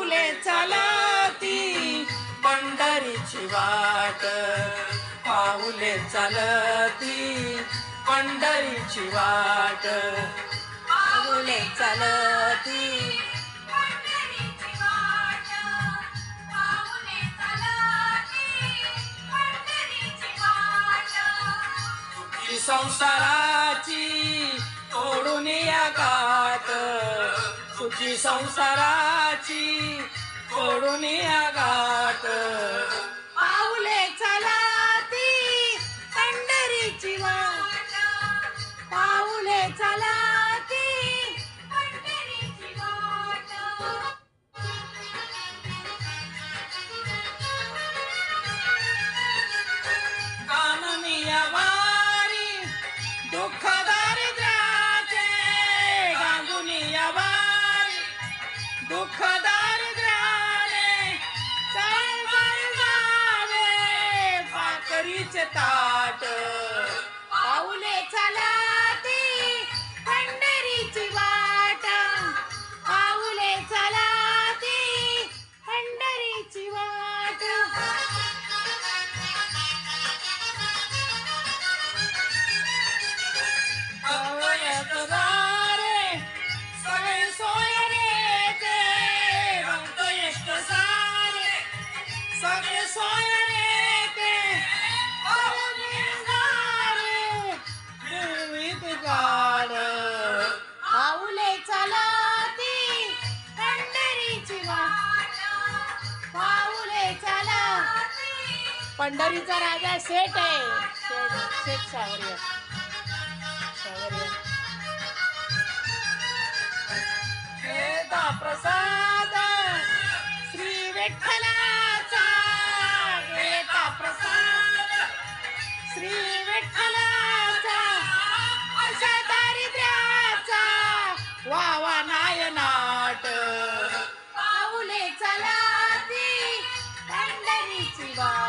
पाऊले चालती पंढरीची वाट, पाऊले चालती पंढरीची वाट, पाऊले चालती पंढरीची वाट, पाऊले चालती पंढरीची वाट. सुखी संसाराची तोडून या गाठ, सुखी संसाराची तोडून या गाठ, पाऊले चालती पंढरीची वाट, पाऊले चालती पंढरीची वाट. कानूनी या वारी दुःख दारिद्र्याचे, गांगुनी या वारी दुःख दारिद्र्याने जावे भाकरीचे ताट, पाऊले चालती पंढरीची वाट, पाऊले चालती पंढरीची वाट. सगळे सोय रे ते भक्त यष्ट सारे, सगळे सोय रे ते गाड, पाऊले चालती पंढरीची वाट, पाऊले चालती. पंढरीचा राजा सेठ आहे, सेठ सावरिया, सावरिया. प्रसाद श्री विठ्ठलाचा, घेता प्रसाद श्री विठ्ठलाचा, अशा दारिद्र्याचा वावा नायनाट, पाऊले चालती पंढरीची वाट.